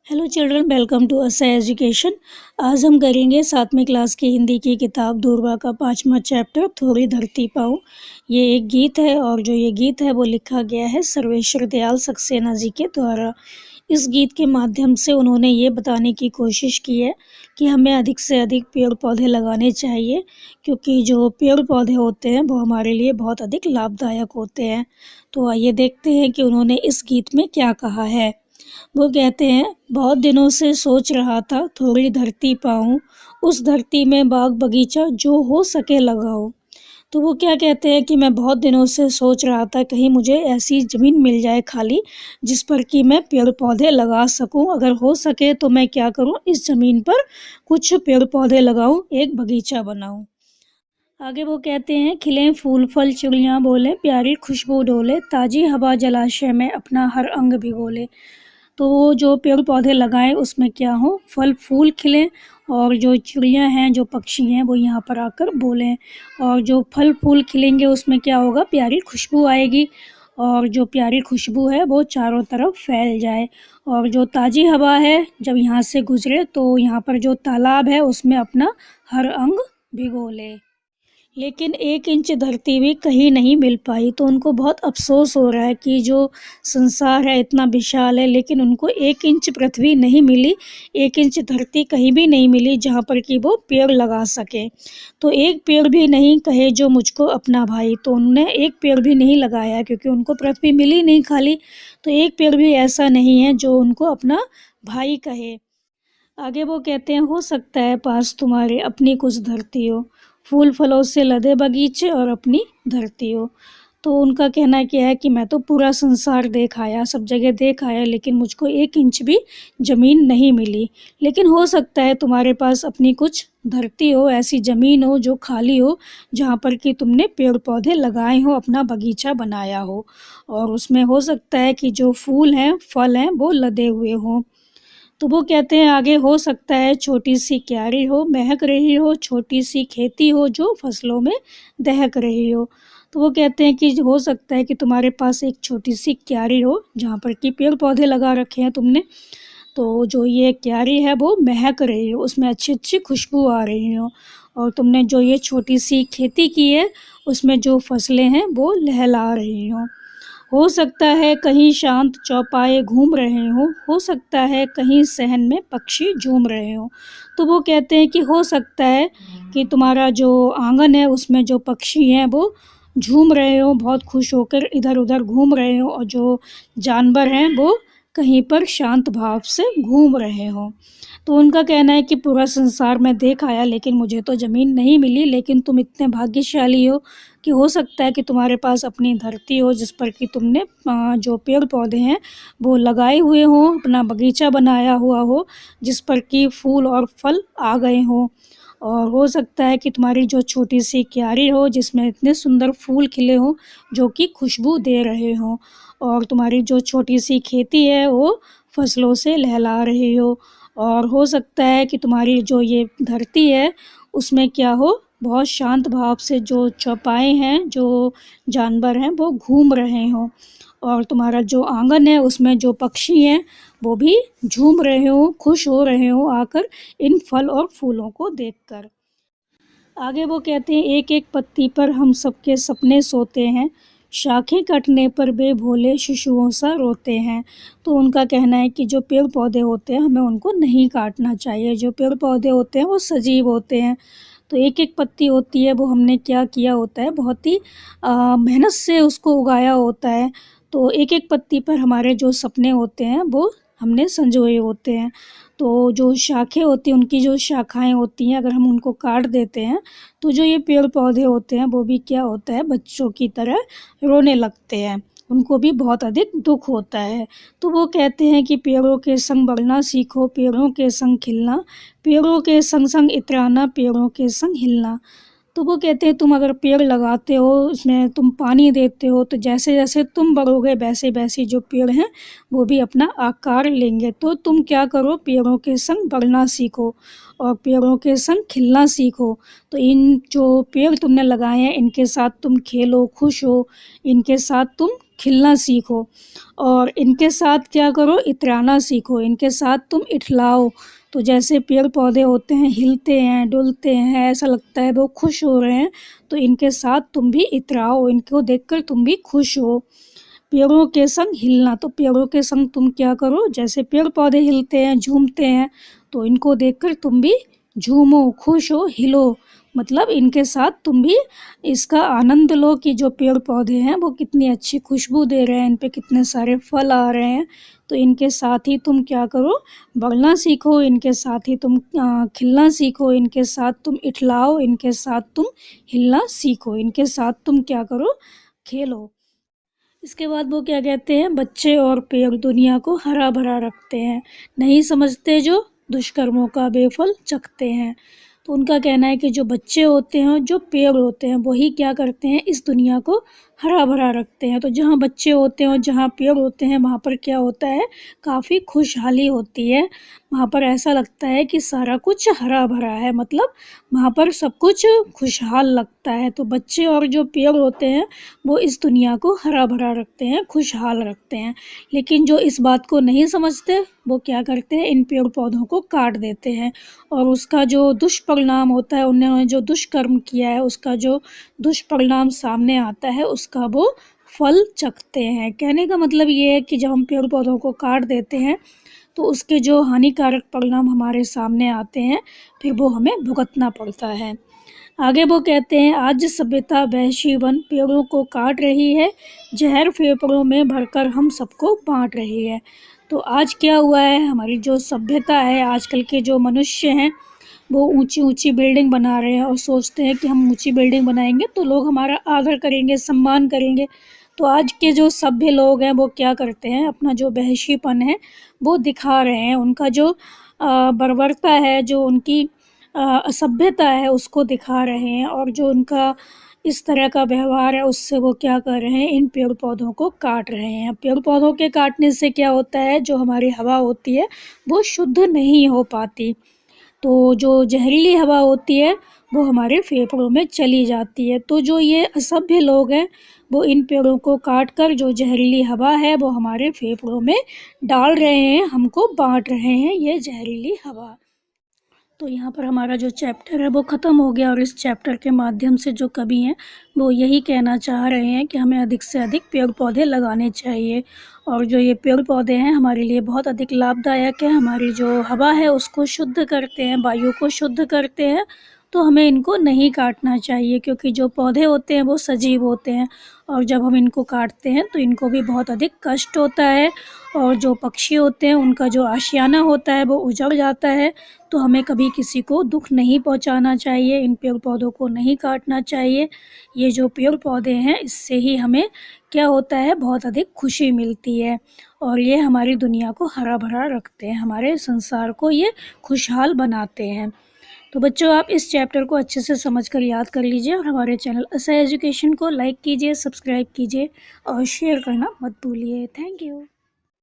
Hello children, welcome to असा education. आज हम करेंगे 7वीं क्लास की हिंदी की किताब दूरबा का 5वां चैप्टर थोड़ी धरती पाओ। ये एक गीत है और जो ये गीत है वो लिखा गया है सर्वेश्वर दयाल सक्सेना जी के द्वारा। इस गीत के माध्यम से उन्होंने ये बताने की कोशिश की है कि हमें अधिक से अधिक पेड़ पौधे लगाने चाहिए, क्योंकि जो पेड़ पौधे होते हैं वो हमारे लिए बहुत अधिक लाभदायक होते हैं। तो आइए देखते हैं कि उन्होंने इस गीत में क्या कहा है। वो कहते हैं, बहुत दिनों से सोच रहा था थोड़ी धरती पाऊं, उस धरती में बाग बगीचा जो हो सके लगाऊं। तो वो क्या कहते हैं कि मैं बहुत दिनों से सोच रहा था कहीं मुझे ऐसी ज़मीन मिल जाए खाली, जिस पर कि मैं पेड़ पौधे लगा सकूं। अगर हो सके तो मैं क्या करूं, इस ज़मीन पर कुछ पेड़ पौधे लगाऊं, एक बगीचा बनाऊं। आगे वो कहते हैं, खिले फूल फल चिड़ियाँ बोले, प्यारी खुशबू डोले, ताज़ी हवा जलाशय में अपना हर अंग भिगोले। तो वो जो पेड़ पौधे लगाएं उसमें क्या हो, फल फूल खिलें और जो चिड़ियाँ हैं, जो पक्षी हैं, वो यहाँ पर आकर बोलें। और जो फल फूल खिलेंगे उसमें क्या होगा, प्यारी खुशबू आएगी और जो प्यारी खुशबू है वो चारों तरफ फैल जाए। और जो ताज़ी हवा है जब यहाँ से गुजरे तो यहाँ पर जो तालाब है उसमें अपना हर अंग भिगो ले। लेकिन 1 इंच धरती भी कहीं नहीं मिल पाई, तो उनको बहुत अफ़सोस हो रहा है कि जो संसार है इतना विशाल है, लेकिन उनको 1 इंच पृथ्वी नहीं मिली, 1 इंच धरती कहीं भी नहीं मिली जहाँ पर कि वो पेड़ लगा सकें। तो एक पेड़ भी नहीं कहे जो मुझको अपना भाई, तो उन्होंने एक पेड़ भी नहीं लगाया क्योंकि उनको पृथ्वी मिली नहीं खाली। तो एक पेड़ भी ऐसा नहीं है जो उनको अपना भाई कहे। आगे वो कहते हैं, हो सकता है पास तुम्हारे अपनी कुछ धरती हो, फूल फलों से लदे बगीचे और अपनी धरती हो। तो उनका कहना क्या है कि मैं तो पूरा संसार देख आया, सब जगह देख आया, लेकिन मुझको 1 इंच भी ज़मीन नहीं मिली। लेकिन हो सकता है तुम्हारे पास अपनी कुछ धरती हो, ऐसी ज़मीन हो जो खाली हो, जहाँ पर कि तुमने पेड़ पौधे लगाए हो, अपना बगीचा बनाया हो, और उसमें हो सकता है कि जो फूल हैं, फल हैं, वो लदे हुए हों। तो वो कहते हैं आगे, हो सकता है छोटी सी क्यारी हो, महक रही हो, छोटी सी खेती हो जो फसलों में दहक रही हो। तो वो कहते हैं कि हो सकता है कि तुम्हारे पास एक छोटी सी क्यारी हो जहाँ पर कि पेड़ पौधे लगा रखे हैं तुमने। तो जो ये क्यारी है वो महक रही हो, उसमें अच्छी अच्छी खुशबू आ रही हो, और तुमने जो ये छोटी सी खेती की है उसमें जो फसलें हैं वो लहला रही हों। हो सकता है कहीं शांत चौपाए घूम रहे हो सकता है कहीं सहन में पक्षी झूम रहे हों। तो वो कहते हैं कि हो सकता है कि तुम्हारा जो आंगन है उसमें जो पक्षी हैं वो झूम रहे हों, बहुत खुश होकर इधर उधर घूम रहे हों, और जो जानवर हैं वो कहीं पर शांत भाव से घूम रहे हों। तो उनका कहना है कि पूरा संसार मैं देख आया, लेकिन मुझे तो ज़मीन नहीं मिली, लेकिन तुम इतने भाग्यशाली हो कि हो सकता है कि तुम्हारे पास अपनी धरती हो जिस पर कि तुमने जो पेड़ पौधे हैं वो लगाए हुए हों, अपना बगीचा बनाया हुआ हो जिस पर कि फूल और फल आ गए हों। और हो सकता है कि तुम्हारी जो छोटी सी क्यारी हो जिसमें इतने सुंदर फूल खिले हों जो कि खुशबू दे रहे हों, और तुम्हारी जो छोटी सी खेती है वो फसलों से लहला रही हो। और हो सकता है कि तुम्हारी जो ये धरती है उसमें क्या हो, बहुत शांत भाव से जो चौपाए हैं, जो जानवर हैं वो घूम रहे हों, और तुम्हारा जो आंगन है उसमें जो पक्षी हैं वो भी झूम रहे हों, खुश हो रहे हों आकर इन फल और फूलों को देखकर। आगे वो कहते हैं, एक एक पत्ती पर हम सबके सपने सोते हैं, शाखें कटने पर बेभोले शिशुओं सा रोते हैं। तो उनका कहना है कि जो पेड़ पौधे होते हैं हमें उनको नहीं काटना चाहिए, जो पेड़ पौधे होते हैं वो सजीव होते हैं। तो एक एक पत्ती होती है वो हमने क्या किया होता है, बहुत ही मेहनत से उसको उगाया होता है। तो एक एक पत्ती पर हमारे जो सपने होते हैं वो हमने संजोए होते हैं। तो जो शाखें होती हैं, उनकी जो शाखाएँ होती हैं, अगर हम उनको काट देते हैं तो जो ये पेड़ पौधे होते हैं वो भी क्या होता है, बच्चों की तरह रोने लगते हैं, उनको भी बहुत अधिक दुख होता है। तो वो कहते हैं कि पेड़ों के संग बढ़ना सीखो, पेड़ों के संग खिलना, पेड़ों के संग संग इतराना, पेड़ों के संग हिलना। तो वो कहते हैं तुम अगर पेड़ लगाते हो, उसमें तुम पानी देते हो, तो जैसे जैसे तुम बढ़ोगे वैसे वैसे जो पेड़ हैं वो भी अपना आकार लेंगे। तो तुम क्या करो, पेड़ों के संग बढ़ना सीखो, और पेड़ों के संग खिलना सीखो। तो इन जो पेड़ तुमने लगाए हैं इनके साथ तुम खेलो, खुश हो, इनके साथ तुम खिलना सीखो और इनके साथ क्या करो, इतराना सीखो, इनके साथ तुम इठलाओ। तो जैसे पेड़ पौधे होते हैं, हिलते हैं, डुलते हैं, ऐसा लगता है वो खुश हो रहे हैं, तो इनके साथ तुम भी इतराओ, इनको देखकर तुम भी खुश हो। पेड़ों के संग हिलना, तो पेड़ों के संग तुम क्या करो, जैसे पेड़ पौधे हिलते हैं, झूमते हैं, तो इनको देखकर तुम भी झूमो, खुश हो, हिलो। मतलब इनके साथ तुम भी इसका आनंद लो कि जो पेड़ पौधे हैं वो कितनी अच्छी खुशबू दे रहे हैं, इन पे कितने सारे फल आ रहे हैं। तो इनके साथ ही तुम क्या करो, बढ़ना सीखो, इनके साथ ही तुम खिलना सीखो, इनके साथ तुम इठलाओ, इनके साथ तुम हिलना सीखो, इनके साथ तुम क्या करो, खेलो। इसके बाद वो क्या कहते हैं, बच्चे और पेड़ दुनिया को हरा भरा रखते हैं, नहीं समझते जो दुष्कर्मों का बेफल चखते हैं। तो उनका कहना है कि जो बच्चे होते हैं, जो पेड़ होते हैं, वही क्या करते हैं, इस दुनिया को हरा भरा रखते हैं। तो जहाँ बच्चे होते हैं और जहाँ पेड़ होते हैं वहाँ पर क्या होता है, काफ़ी खुशहाली होती है। वहाँ पर ऐसा लगता है कि सारा कुछ हरा भरा है, मतलब वहाँ पर सब कुछ खुशहाल लगता है। तो बच्चे और जो पेड़ होते हैं वो इस दुनिया को हरा भरा रखते हैं, खुशहाल रखते हैं। लेकिन जो इस बात को नहीं समझते वो क्या करते हैं, इन पेड़ पौधों को काट देते हैं और उसका जो दुष्परिणाम होता है, उन्होंने जो दुष्कर्म किया है उसका जो दुष्परिणाम सामने आता है उसका वो फल चखते हैं। कहने का मतलब ये है कि जब हम पेड़ पौधों को काट देते हैं तो उसके जो हानिकारक परिणाम हमारे सामने आते हैं फिर वो हमें भुगतना पड़ता है। आगे वो कहते हैं, आज सभ्यता वहशी वन पेड़ों को काट रही है, जहर फेफड़ों में भरकर हम सबको बांट रही है। तो आज क्या हुआ है, हमारी जो सभ्यता है, आजकल के जो मनुष्य हैं वो ऊंची ऊंची बिल्डिंग बना रहे हैं और सोचते हैं कि हम ऊंची बिल्डिंग बनाएंगे तो लोग हमारा आदर करेंगे, सम्मान करेंगे। तो आज के जो सभ्य लोग हैं वो क्या करते हैं, अपना जो वहशीपन है वो दिखा रहे हैं, उनका जो बर्बरता है, जो उनकी असभ्यता है उसको दिखा रहे हैं और जो उनका इस तरह का व्यवहार है उससे वो क्या कर रहे हैं, इन पेड़ पौधों को काट रहे हैं। पेड़ पौधों के काटने से क्या होता है, जो हमारी हवा होती है वो शुद्ध नहीं हो पाती। तो जो जहरीली हवा होती है वो हमारे फेफड़ों में चली जाती है। तो जो ये असभ्य लोग हैं वो इन पेड़ों को काट कर जो जहरीली हवा है वो हमारे फेफड़ों में डाल रहे हैं, हमको बांट रहे हैं ये जहरीली हवा। तो यहाँ पर हमारा जो चैप्टर है वो ख़त्म हो गया और इस चैप्टर के माध्यम से जो कवि हैं वो यही कहना चाह रहे हैं कि हमें अधिक से अधिक पेड़ पौधे लगाने चाहिए और जो ये पेड़ पौधे हैं हमारे लिए बहुत अधिक लाभदायक है, हमारी जो हवा है उसको शुद्ध करते हैं, वायु को शुद्ध करते हैं। तो हमें इनको नहीं काटना चाहिए क्योंकि जो पौधे होते हैं वो सजीव होते हैं और जब हम इनको काटते हैं तो इनको भी बहुत अधिक कष्ट होता है और जो पक्षी होते हैं उनका जो आशियाना होता है वो उजड़ जाता है। तो हमें कभी किसी को दुख नहीं पहुंचाना चाहिए, इन पेड़ पौधों को नहीं काटना चाहिए। ये जो पेड़ पौधे हैं इससे ही हमें क्या होता है, बहुत अधिक खुशी मिलती है और ये हमारी दुनिया को हरा भरा रखते हैं, हमारे संसार को ये खुशहाल बनाते हैं। तो बच्चों आप इस चैप्टर को अच्छे से समझकर याद कर लीजिए और हमारे चैनल असह एजुकेशन को लाइक कीजिए, सब्सक्राइब कीजिए और शेयर करना मत भूलिए। Thank you.